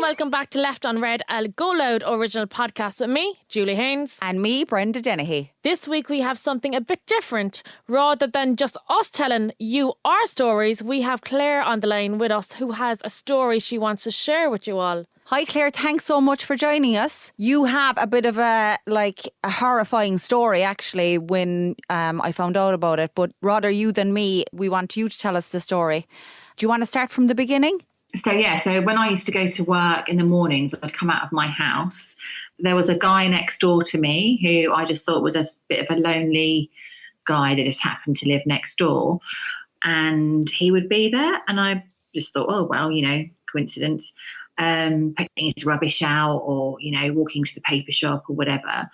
Welcome back to Left on Red, a GoLoud original podcast with me, Julie Haynes. And me, Brenda Dennehy. This week we have something a bit different. Rather than just us telling you our stories, we have Claire on the line with us who has a story she wants to share with you all. Hi Claire, thanks so much for joining us. You have a bit of a horrifying story actually when I found out about it, but rather you than me, we want you to tell us the story. Do you want to start from the beginning? So when I used to go to work in the mornings, I'd come out of my house. There was a guy next door to me who I just thought was a bit of a lonely guy that just happened to live next door. And he would be there. And I just thought, oh, well, coincidence, putting his rubbish out or, walking to the paper shop or whatever.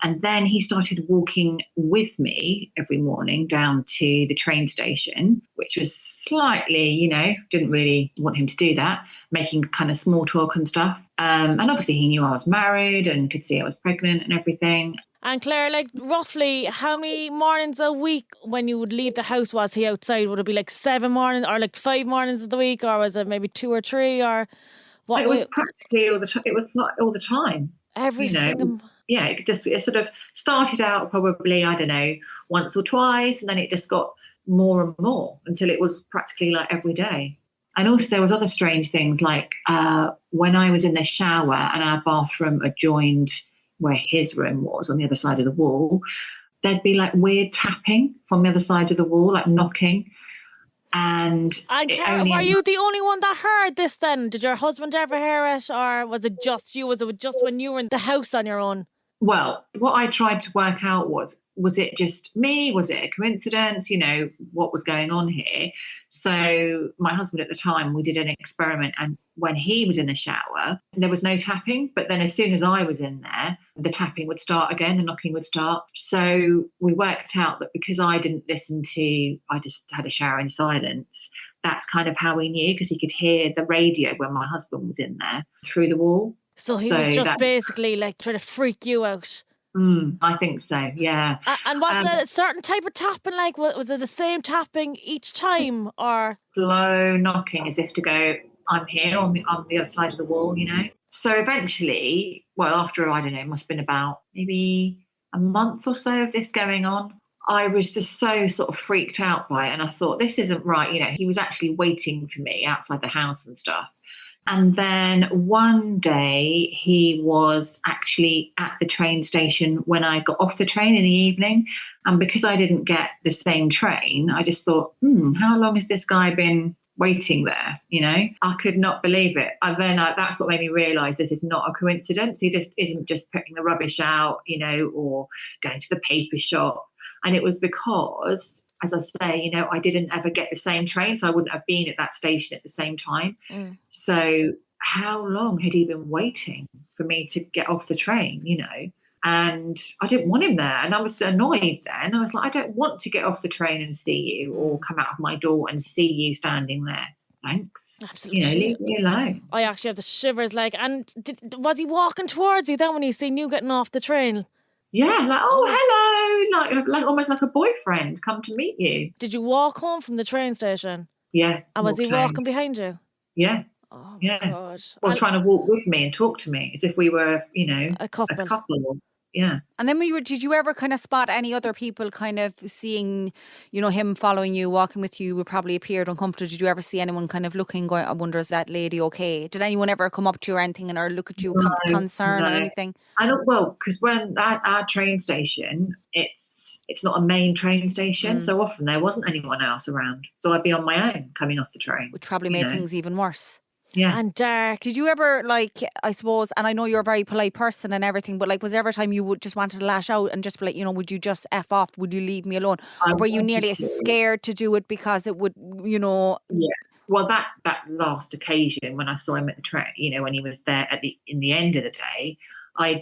And then he started walking with me every morning down to the train station, which was slightly, didn't really want him to do that, making kind of small talk and stuff. And obviously he knew I was married and could see I was pregnant and everything. And Claire, roughly how many mornings a week when you would leave the house was he outside? Would it be 7 mornings or 5 mornings of the week, or was it maybe 2 or 3 or what? It was practically all the time. It was all the time. Every single... It sort of started out probably, I don't know, once or twice, and then it just got more and more until it was practically every day. And also there was other strange things when I was in the shower and our bathroom adjoined where his room was on the other side of the wall, there'd be weird tapping from the other side of the wall, knocking. And were you the only one that heard this then? Did your husband ever hear it, or was it just you? Was it just when you were in the house on your own? Well, what I tried to work out was it just me? Was it a coincidence? What was going on here? So my husband at the time, we did an experiment, and when he was in the shower, there was no tapping. But then as soon as I was in there, the tapping would start again, the knocking would start. So we worked out that because I didn't I just had a shower in silence. That's kind of how we knew, because he could hear the radio when my husband was in there through the wall. So he was just basically trying to freak you out. I think so, yeah. And was it a certain type of tapping? Was it the same tapping each time, or slow knocking as if to go, I'm here on the other side of the wall, So eventually, after, I don't know, it must have been about maybe a month or so of this going on, I was just so sort of freaked out by it, and I thought, this isn't right. He was actually waiting for me outside the house and stuff. And then one day he was actually at the train station when I got off the train in the evening. And because I didn't get the same train, I just thought, how long has this guy been waiting there? I could not believe it. And then that's what made me realise this is not a coincidence. He just isn't just putting the rubbish out, or going to the paper shop. And it was because, as I say, I didn't ever get the same train, so I wouldn't have been at that station at the same time. So how long had he been waiting for me to get off the train, And I didn't want him there. And I was annoyed then. I was like, I don't want to get off the train and see you, or come out of my door and see you standing there. Thanks. Absolutely. Leave me alone. I actually have the shivers. And was he walking towards you then when he seen you getting off the train? Yeah, hello, like almost like a boyfriend come to meet you. Did you walk home from the train station? Yeah. And was he walking behind you? Yeah. Oh my God. Well, trying to walk with me and talk to me as if we were, a couple. Yeah. And then did you ever kind of spot any other people kind of seeing, him following you, walking with you, would probably appeared uncomfortable? Did you ever see anyone kind of looking, going, I wonder, is that lady okay? Did anyone ever come up to you or anything or look at you with concern or anything? I don't, because when at our train station, it's not a main train station. So often there wasn't anyone else around. So I'd be on my own coming off the train. Which probably made things even worse. Yeah. And dark. Did you ever, I suppose, and I know you're a very polite person and everything, but was there ever a time you would just wanted to lash out and just be like, would you just F off? Would you leave me alone? Or were you nearly scared to do it because it would, Yeah. Well, that last occasion when I saw him at the train, when he was there in the end of the day, I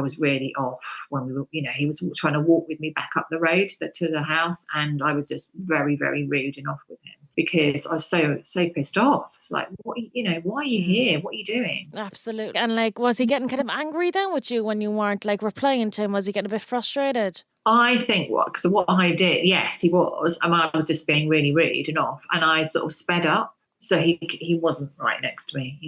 was really off when we were, he was trying to walk with me back up the road to the house, and I was just very, very rude and off with him because I was so pissed off. It's like, why are you here? What are you doing? Absolutely. And was he getting kind of angry then with you when you weren't replying to him? Was he getting a bit frustrated? I think because what I did, yes, he was, and I was just being really rude and off, and I sort of sped up, so he wasn't right next to me,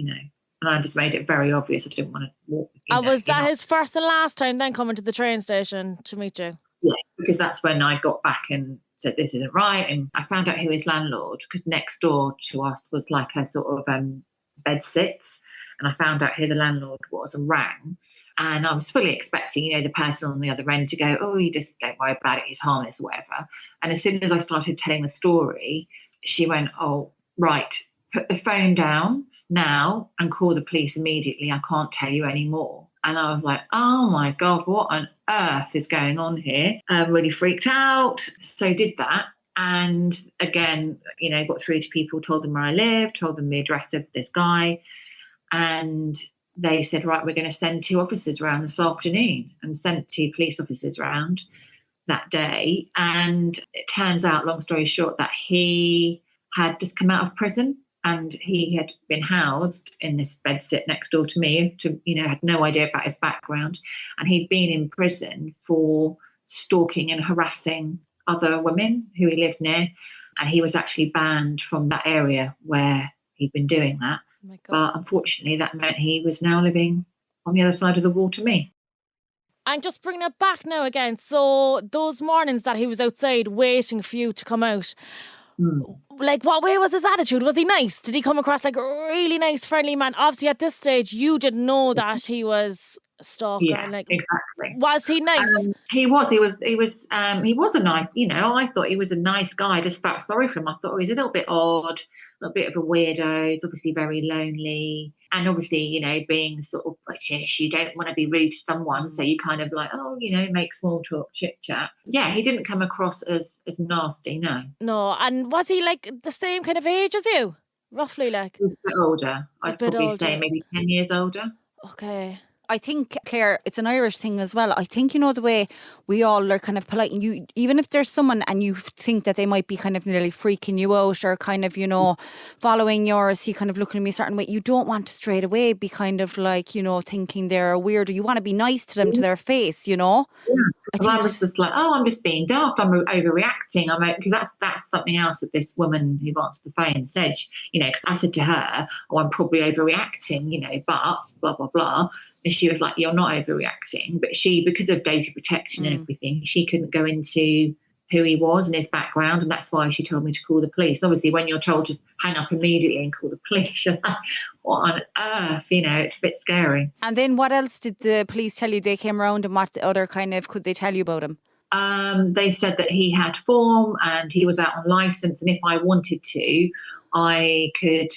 and I just made it very obvious I didn't want to walk. And was that his first and last time then coming to the train station to meet you? Yeah, because that's when I got back and said this isn't right, and I found out who his landlord, because next door to us was like a sort of bed sits, and I found out who the landlord was and rang. And I was fully expecting, the person on the other end to go, oh, you just don't worry about it, he's harmless or whatever. And as soon as I started telling the story, she went, oh, right, put the phone down now and call the police immediately. I can't tell you anymore. And I was like, oh my God, what on earth is going on here? Really freaked out. So did that. And again, got through to people, told them where I live, told them the address of this guy. And they said, right, we're going to send 2 officers around this afternoon, and sent 2 police officers around that day. And it turns out, long story short, that he had just come out of prison, and he had been housed in this bed sit next door to me, had no idea about his background. And he'd been in prison for stalking and harassing other women who he lived near. And he was actually banned from that area where he'd been doing that. Oh, but unfortunately, that meant he was now living on the other side of the wall to me. And just bringing it back now again. So those mornings that he was outside waiting for you to come out, like, what way was his attitude? Was he nice? Did he come across like a really nice, friendly man? Obviously, at this stage, you didn't know that he was a stalker. Yeah, exactly. Was he nice? He was a nice, I thought he was a nice guy. I just felt sorry for him. I thought he was a little bit odd, a little bit of a weirdo. He's obviously very lonely. And obviously, being sort of British, you don't want to be rude to someone. So you kind of like, make small talk, chit chat. Yeah, he didn't come across as nasty, no. No. And was he like the same kind of age as you? Roughly like? He was a bit older. I'd probably say maybe 10 years older. Okay. I think, Claire, it's an Irish thing as well. I think, the way we all are kind of polite, and you, even if there's someone and you think that they might be kind of nearly freaking you out or kind of, following yours, he kind of looking at me a certain way, you don't want to straight away be kind of like, thinking they're weird, or you want to be nice to them to their face, Yeah, because I was just like, I'm just being daft, I'm overreacting. Because that's something else that this woman who answered the phone said, because I said to her, I'm probably overreacting, but blah, blah, blah. And she was like, you're not overreacting. But she, because of data protection and everything, she couldn't go into who he was and his background. And that's why she told me to call the police. And obviously, when you're told to hang up immediately and call the police, you're like, what on earth? It's a bit scary. And then what else did the police tell you? They came around, and what other could they tell you about him? They said that he had form and he was out on license. And if I wanted to, I could,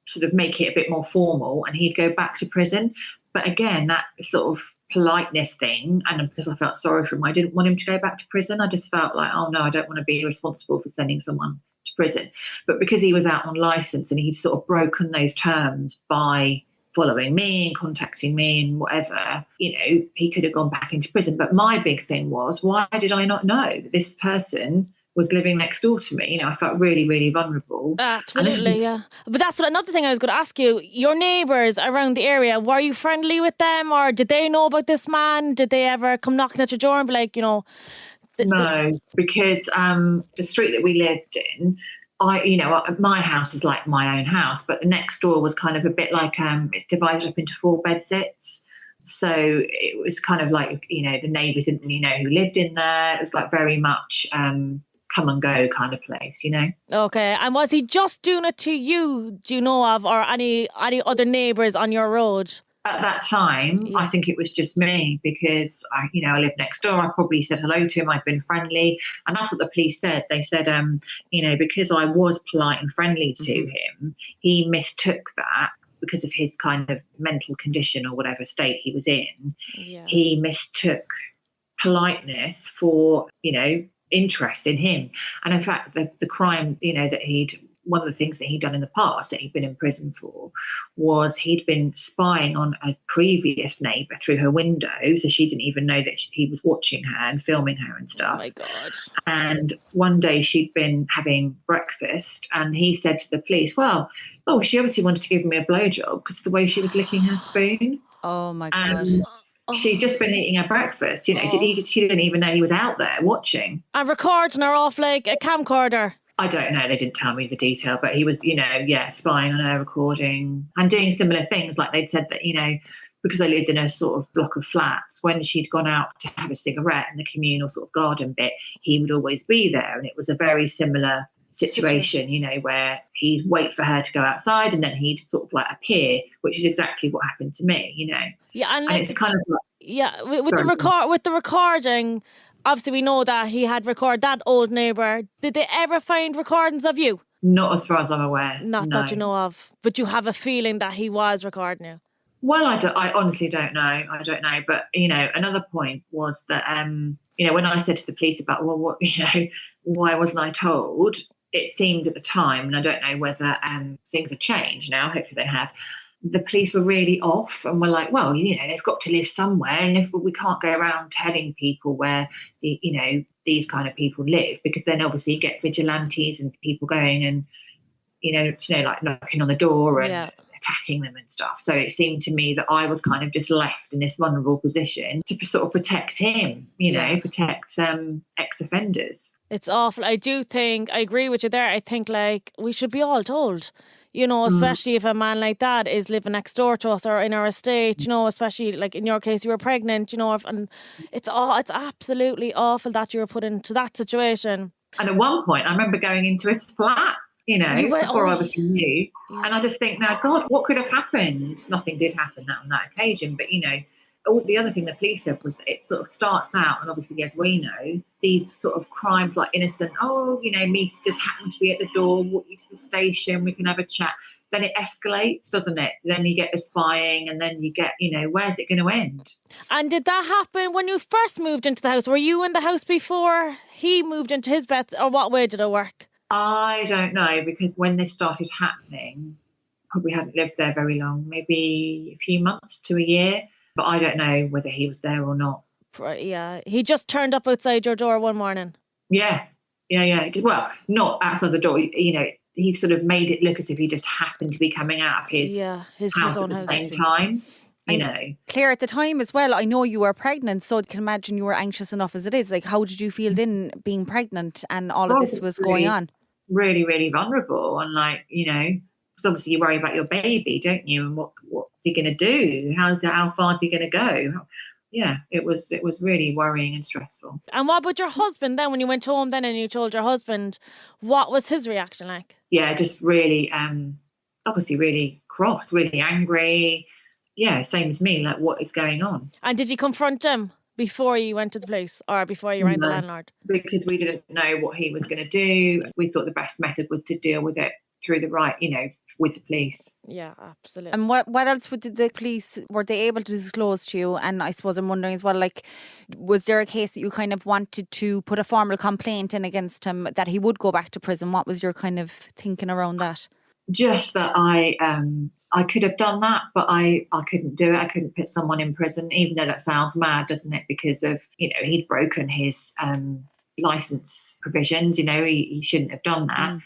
sort of make it a bit more formal, and he'd go back to prison. But again, that sort of politeness thing, and because I felt sorry for him, I didn't want him to go back to prison. I just felt like, oh no, I don't want to be responsible for sending someone to prison. But because he was out on license and he'd sort of broken those terms by following me and contacting me and whatever, he could have gone back into prison. But my big thing was, why did I not know that this person was living next door to me? I felt really, really vulnerable. Absolutely, yeah. But that's another thing I was going to ask you. Your neighbours around the area, were you friendly with them, or did they know about this man? Did they ever come knocking at your door and be like, No, because the street that we lived in, my house is like my own house, but the next door was kind of a bit like it's divided up into 4 bed sits. So it was kind of like, the neighbours didn't really know who lived in there. It was like very much come and go kind of place, Okay. And was he just doing it to you, do you know of, or any other neighbours on your road? At that time, yeah. I think it was just me, because I lived next door. I probably said hello to him. I'd been friendly. And that's what the police said. They said, because I was polite and friendly to him, he mistook that because of his kind of mental condition or whatever state he was in. Yeah. He mistook politeness for, interest in him. And in fact, the crime, that one of the things that he'd done in the past that he'd been in prison for was he'd been spying on a previous neighbour through her window. So she didn't even know that he was watching her and filming her and stuff. Oh my God. And one day she'd been having breakfast and he said to the police, she obviously wanted to give me a blowjob because of the way she was licking her spoon. Oh my God. And She'd just been eating her breakfast, you know. Oh. She didn't even know he was out there watching. And recording her off like a camcorder. I don't know. They didn't tell me the detail, but he was, you know, spying on her, recording and doing similar things. Like they'd said that, you know, because they lived in a sort of block of flats, when she'd gone out to have a cigarette in the communal sort of garden bit, he would always be there. And it was a very similar situation, you know, where he'd wait for her to go outside and then he'd sort of like appear, which is exactly what happened to me, you know. Yeah, and it's kind of like, with the recording, obviously we know that he had recorded that old neighbour. Did they ever find recordings of you? Not as far as I'm aware. Not no. that you know of, but you have a feeling that he was recording you. Well, I honestly don't know. I don't know. But, you know, another point was that, you know, when I said to the police about, well, what, you know, why wasn't I told? It seemed at the time, and I don't know whether things have changed now, hopefully they have, the police were really off and were like, well, you know, they've got to live somewhere. And if we can't go around telling people where, you know, these kind of people live, because then obviously you get vigilantes and people going and, you know, like knocking on the door and attacking them and stuff. So it seemed to me that I was kind of just left in this vulnerable position to sort of protect him, you know, protect ex-offenders. It's awful. I do think, I agree with you there. I think like we should be all told, you know, especially if a man like that is living next door to us or in our estate, you know, especially like in your case, you were pregnant, you know, and it's absolutely awful that you were put into that situation. And at one point, I remember going into his flat, you know, before I obviously knew. Yeah. And I just think now, God, what could have happened? Nothing did happen on that occasion. But, you know, the other thing the police said was that it sort of starts out, and obviously, as we know, these sort of crimes like innocent, you know, me just happened to be at the door, walk you to the station, we can have a chat. Then it escalates, doesn't it? Then you get the spying and then you get, you know, where's it going to end? And did that happen when you first moved into the house? Were you in the house before he moved into his bed, or what way did it work? I don't know, because when this started happening, probably hadn't lived there very long, maybe a few months to a year. But I don't know whether he was there or not. Yeah, he just turned up outside your door one morning. Yeah. Well, not outside the door. You know, he sort of made it look as if he just happened to be coming out of his house at the same time. You know, Claire, at the time as well, I know you were pregnant, so I can imagine you were anxious enough as it is. Like, how did you feel then being pregnant and all of this was going on? Really, really vulnerable, and like, you know, because obviously you worry about your baby, don't you? And what's he going to do? How far is he going to go? Yeah, it was really worrying and stressful. And what about your husband then? When you went home then and you told your husband, what was his reaction like? Yeah, just really, obviously really cross, really angry. Yeah, same as me. Like, what is going on? And did you confront him before you went to the police or before you rang the landlord? Because we didn't know what he was going to do. We thought the best method was to deal with it through the right, you know, with the police. Yeah, absolutely. And what else did the police, were they able to disclose to you? And I suppose I'm wondering as well, like, was there a case that you kind of wanted to put a formal complaint in against him that he would go back to prison? What was your kind of thinking around that? Just that I could have done that, but I couldn't do it. I couldn't put someone in prison, even though that sounds mad, doesn't it? Because of, you know, he'd broken his license provisions. You know, he shouldn't have done that.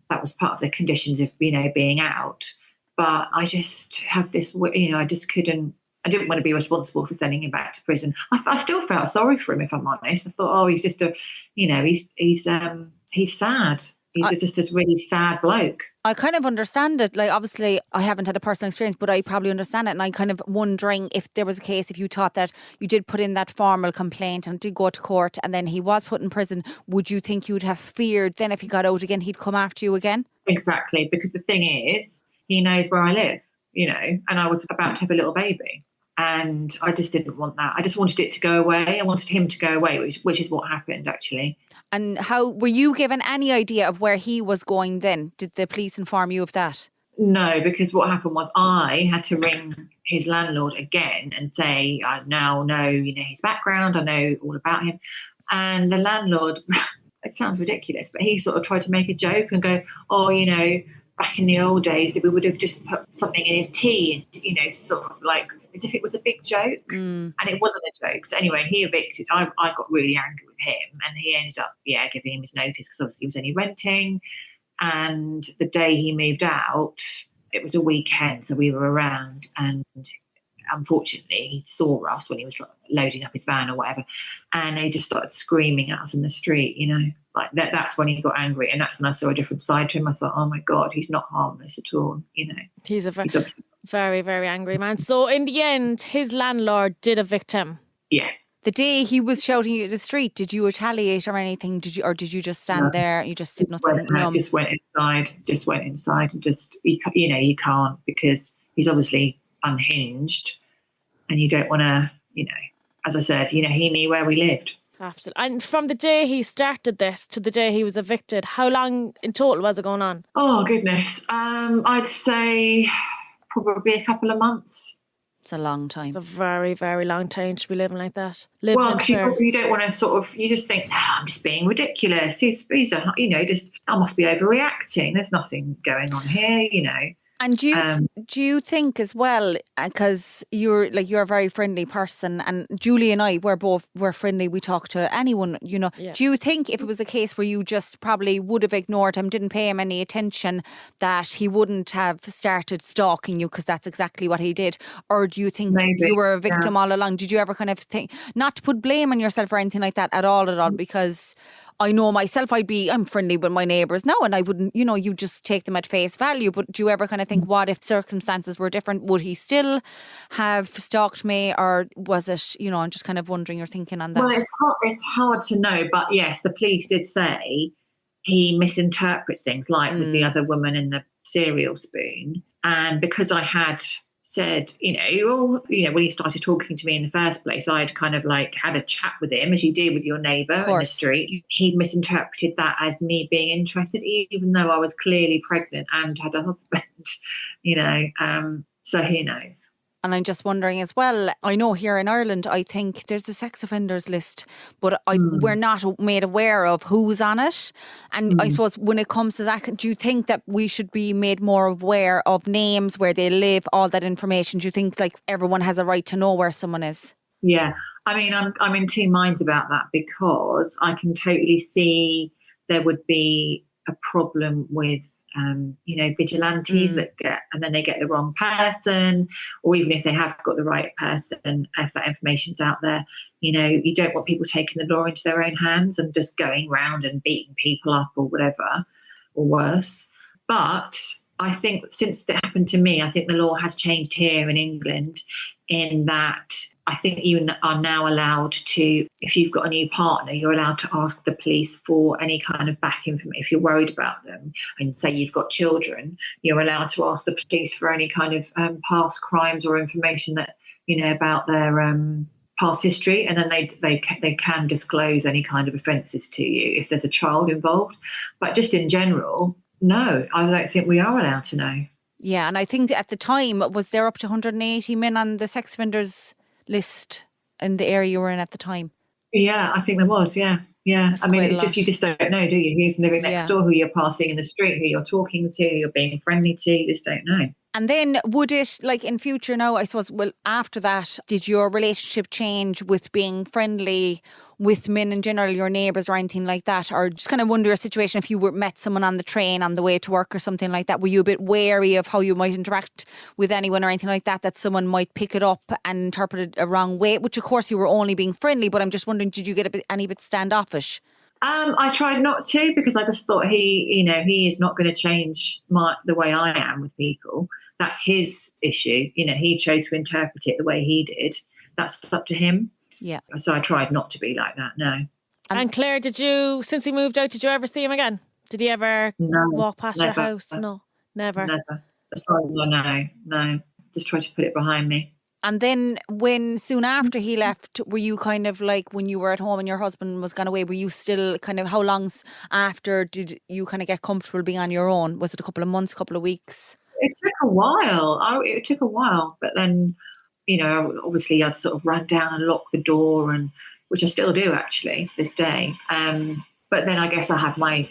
That was part of the conditions of, you know, being out. But I just have this, you know, I didn't want to be responsible for sending him back to prison. I still felt sorry for him, if I'm honest. I thought, he's just he's sad. He's just a really sad bloke. I kind of understand it. Like, obviously, I haven't had a personal experience, but I probably understand it. And I'm kind of wondering if there was a case, if you thought that you did put in that formal complaint and did go to court and then he was put in prison, would you think you would have feared then if he got out again, he'd come after you again? Exactly. Because the thing is, he knows where I live, you know, and I was about to have a little baby. And I just didn't want that. I just wanted it to go away. I wanted him to go away, which is what happened, actually. And how were you given any idea of where he was going then? Did the police inform you of that? No, because what happened was I had to ring his landlord again and say, I now know, you know, his background. I know all about him. And the landlord, it sounds ridiculous, but he sort of tried to make a joke and go, you know, back in the old days, we would have just put something in his tea, and, you know, to sort of like, as if it was a big joke. And it wasn't a joke. So anyway, he evicted. I got really angry with him, and he ended up, giving him his notice because obviously he was only renting. And the day he moved out, it was a weekend, so we were around, and unfortunately, he saw us when he was like, loading up his van or whatever, and he just started screaming at us in the street, you know, like that's when he got angry. And that's when I saw a different side to him. I thought, oh my God, he's not harmless at all, you know. He's He's obviously, very, very angry man. So in the end, his landlord did evict him. yeah. The day he was shouting you in the street, did you retaliate or anything? Did you just stand there? You just did nothing? Just went inside and just, you know, you can't, because he's obviously unhinged, and you don't want to, you know, as I said, you know, he knew where we lived. Absolutely. And from the day he started this to the day he was evicted, how long in total was it going on? Oh goodness, I'd say probably a couple of months. It's a long time. It's a very, very long time to be living like that. Well, because you don't want to sort of, you just think, I'm just being ridiculous. He's you know, just, I must be overreacting. There's nothing going on here, you know. And do you think as well, because you're a very friendly person, and Julie and I, we're friendly, we talk to anyone, you know. Yeah. Do you think if it was a case where you just probably would have ignored him, didn't pay him any attention, that he wouldn't have started stalking you, because that's exactly what he did? Or do you think you were a victim all along? Did you ever kind of think, not to put blame on yourself or anything like that at all, because I know myself, I'm friendly with my neighbours now, and I wouldn't, you know, you just take them at face value. But do you ever kind of think, what if circumstances were different? Would he still have stalked me, or was it, you know, I'm just kind of wondering your thinking on that. Well, it's hard to know, but yes, the police did say he misinterprets things, like with the other woman in the cereal spoon. And because I had said, you know, when he started talking to me in the first place, I'd kind of like had a chat with him, as you do with your neighbour in the street. He misinterpreted that as me being interested, even though I was clearly pregnant and had a husband, you know. So who knows? And I'm just wondering as well, I know here in Ireland, I think there's the sex offenders list, but we're not made aware of who's on it. And I suppose when it comes to that, do you think that we should be made more aware of names, where they live, all that information? Do you think like everyone has a right to know where someone is? Yeah, I mean, I'm in two minds about that, because I can totally see there would be a problem with you know, vigilantes that they get the wrong person, or even if they have got the right person, if that information's out there, you know, you don't want people taking the law into their own hands and just going round and beating people up or whatever, or worse. But I think since it happened to me, I think the law has changed here in England, in that I think you are now allowed to, if you've got a new partner, you're allowed to ask the police for any kind of back information. If you're worried about them and say you've got children, you're allowed to ask the police for any kind of past crimes or information that, you know, about their past history, and then they can disclose any kind of offences to you if there's a child involved. But just in general, no, I don't think we are allowed to know. Yeah, and I think at the time, was there up to 180 men on the sex offenders list in the area you were in at the time? Yeah, I think there was, yeah. That's I mean, it's just, you just don't know, do you? Who's living next door, who you're passing in the street, who you're talking to, who you're being friendly to, you just don't know. And then would it, like in future now, I suppose, well, after that, did your relationship change with being friendly with men in general, your neighbours or anything like that? Or just kind of wonder a situation if you met someone on the train on the way to work or something like that, were you a bit wary of how you might interact with anyone or anything like that, that someone might pick it up and interpret it a wrong way, which of course you were only being friendly, but I'm just wondering, did you get any bit standoffish? I tried not to, because I just thought he is not going to change the way I am with people. That's his issue. You know, he chose to interpret it the way he did. That's up to him. Yeah. So I tried not to be like that, no. And Claire, since he moved out, did you ever see him again? Did he ever walk past your house? No, never. Never. As far as I know, no. Just tried to put it behind me. And then soon after he left, were you kind of like, when you were at home and your husband was gone away, were you still kind of, how long after did you kind of get comfortable being on your own? Was it a couple of months, couple of weeks? It took a while. But then, you know, obviously I'd sort of run down and lock the door, and which I still do actually to this day. But then I guess I had my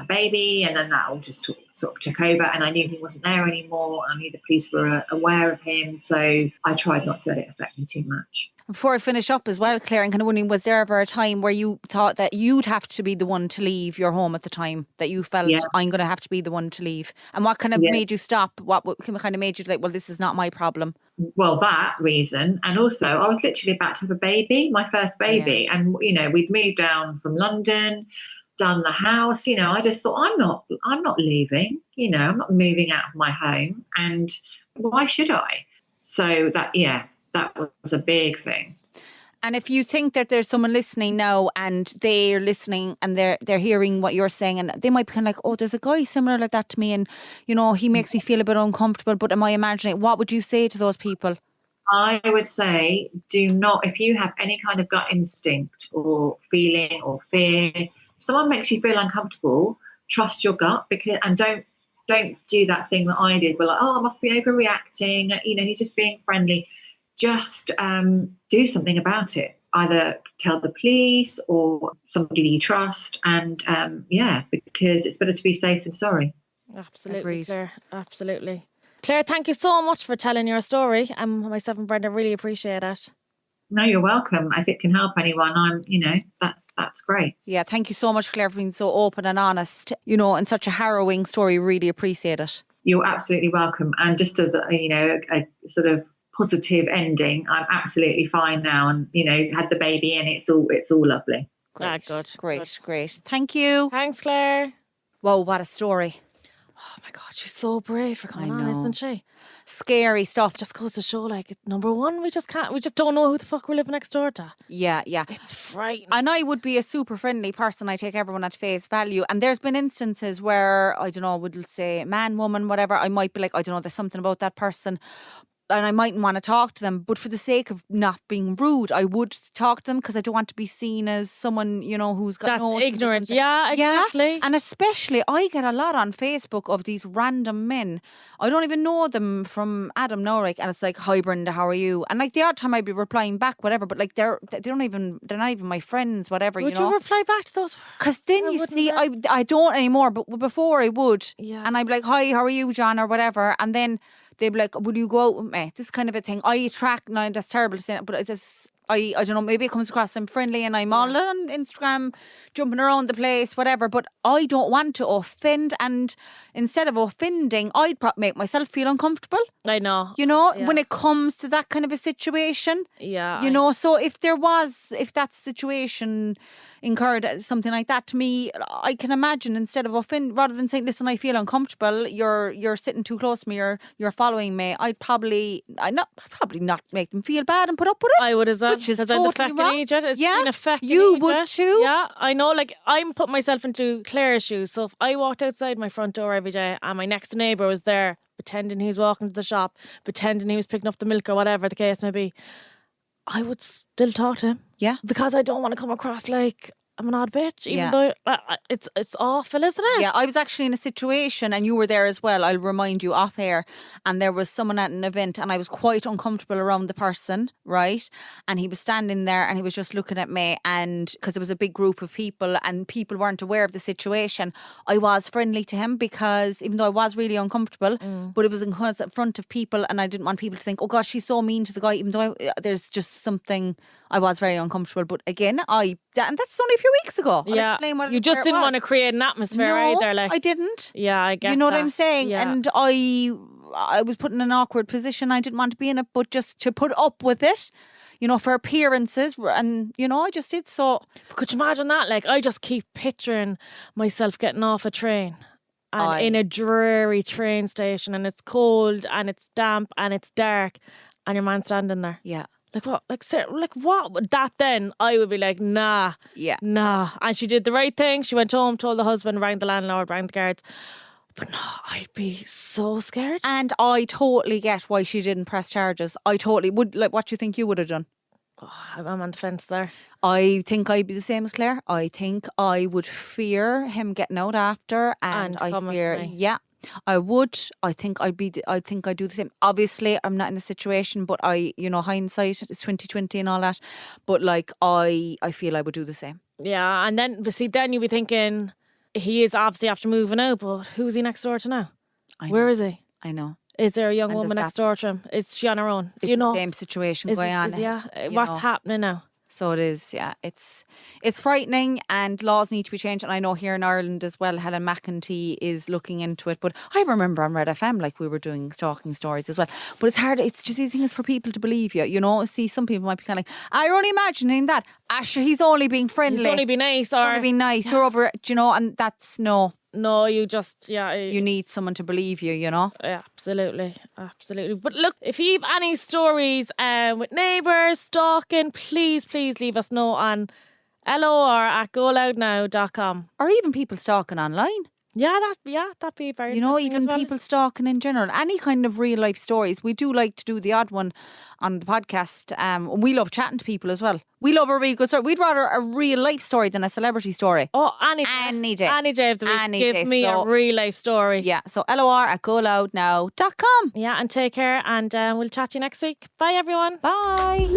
baby, and then that all just sort of took over, and I knew he wasn't there anymore. I knew the police were aware of him, so I tried not to let it affect me too much. Before I finish up as well, Claire, I'm kind of wondering, was there ever a time where you thought that you'd have to be the one to leave your home at the time, that you felt, Yeah. I'm going to have to be the one to leave? And what kind of Yeah. made you stop? What kind of made you like, well, this is not my problem? Well, that reason. And also, I was literally about to have a baby, my first baby. And, we'd moved down from London, done the house. I just thought, I'm not leaving. I'm not moving out of my home. And why should I? So that was a big thing. And if you think that there's someone listening now and they're listening and they're hearing what you're saying, and they might be kind of like, oh, there's a guy similar like that to me, and he makes me feel a bit uncomfortable, but am I imagining it? What would you say to those people? I would say, do not, if you have any kind of gut instinct or feeling or fear, if someone makes you feel uncomfortable, trust your gut, and don't do that thing that I did. We're like, oh, I must be overreacting. He's just being friendly. Just do something about it. Either tell the police or somebody you trust, and because it's better to be safe than sorry. Absolutely, Agreed. Claire. Absolutely. Claire, thank you so much for telling your story. Myself and Brenda really appreciate it. No, you're welcome. If it can help anyone, that's great. Yeah, thank you so much, Claire, for being so open and honest, and such a harrowing story. Really appreciate it. You're absolutely welcome. And just as a sort of positive ending, I'm absolutely fine now, and had the baby, and it's all lovely. Great. Good. Great. Thank you. Thanks, Claire. Whoa, what a story. Oh my God, she's so brave for coming on, isn't she? Scary stuff. Just goes to show, like, number one, we just don't know who the fuck we're living next door to. Yeah. It's frightening. And I would be a super friendly person. I take everyone at face value. And there's been instances where, I don't know, would say man, woman, whatever, I might be like, I don't know, there's something about that person, and I mightn't want to talk to them, but for the sake of not being rude, I would talk to them, because I don't want to be seen as someone, who's got no ignorant. Yeah, exactly. Yeah. And especially, I get a lot on Facebook of these random men. I don't even know them from Adam Norrick, and it's like, hi Brenda, how are you? And like the odd time I'd be replying back, whatever, but like they're not even my friends, whatever. Would you reply back to those? Because then you see, I don't anymore, but before I would. Yeah. And I'd be like, hi, how are you, John, or whatever, and then they'd be like, will you go out with me? This kind of a thing. I attract, now that's terrible to say, but it's just, I don't know, maybe it comes across I'm friendly and I'm all on Instagram, jumping around the place, whatever, but I don't want to offend, and instead of offending, I'd make myself feel uncomfortable. I know. When it comes to that kind of a situation. Yeah. So if that situation incurred something like that, to me, I can imagine, instead of rather than saying, listen, I feel uncomfortable, you're sitting too close to me, you're following me, I'd probably not make them feel bad and put up with it. I would as well, which is because totally I'm the fucking wrong. idiot. It's Yeah, been a fucking you idiot. would too. Yeah, I know. Like, I'm putting myself into Claire's shoes. So if I walked outside my front door every day and my next neighbour was there, pretending he was walking to the shop, pretending he was picking up the milk or whatever the case may be, I would still talk to him. Yeah. Because I don't want to come across like I'm an odd bitch, even Yeah. though it's awful, isn't it? Yeah, I was actually in a situation, and you were there as well, I'll remind you, off air, and there was someone at an event, and I was quite uncomfortable around the person, right? And he was standing there and he was just looking at me, and because there was a big group of people and people weren't aware of the situation, I was friendly to him, because even though I was really uncomfortable, but it was in front of people, and I didn't want people to think, oh gosh, she's so mean to the guy, even though there's just something, I was very uncomfortable. But again, and that's only a few weeks ago. Yeah, you just didn't want to create an atmosphere either. Like, I didn't. Yeah, I get. You know that. what I'm saying? Yeah. And I was put in an awkward position. I didn't want to be in it, but just to put up with it, for appearances, and I just did. So could you imagine that? Like, I just keep picturing myself getting off a train. And in a dreary train station, and it's cold and it's damp and it's dark, and your man standing there. Yeah. Like what? Like what? That then I would be like, nah. Yeah. Nah. And she did the right thing. She went home, told the husband, rang the landlord, rang the guards. But no, I'd be so scared. And I totally get why she didn't press charges. I totally would. Like, what do you think you would have done? Oh, I'm on the fence there. I think I'd be the same as Claire. I think I would fear him getting out after, and I fear, yeah, I would. I think I'd do the same. Obviously, I'm not in the situation, but hindsight is 2020 and all that. But like, I feel I would do the same. Yeah, and then you'd be thinking, he is obviously after moving out, but who's he next door to now? Where is he? I know. Is there a young And woman does next door to him? Is she on her own? It's you know, the same situation is going this- on. yeah. you What's know. happening now? So it is, yeah. It's frightening, and laws need to be changed. And I know here in Ireland as well, Helen McEntee is looking into it. But I remember on Red FM, like, we were doing stalking stories as well. But it's hard. It's just these things for people to believe you. You know, see, some people might be kind of like, you're only imagining that. Asher, he's only being friendly. He's only be nice, He's only or being nice. You're over it, you know. And that's no. no, you just You need someone to believe you. You know. Yeah, absolutely. But look, if you have any stories with neighbours, stalking, please leave us know on lor@goloudnow.com. Or even people stalking online. Yeah, that'd be very You know, interesting even as well. people stalking in general. Any kind of real life stories. We do like to do the odd one on the podcast. We love chatting to people as well. We love a really good story. We'd rather a real life story than a celebrity story. Oh, any day. Any day of the week. Any Give day. me a So- real life story. Yeah, so lor@goloudnow.com. Yeah, and take care, and we'll chat to you next week. Bye, everyone. Bye.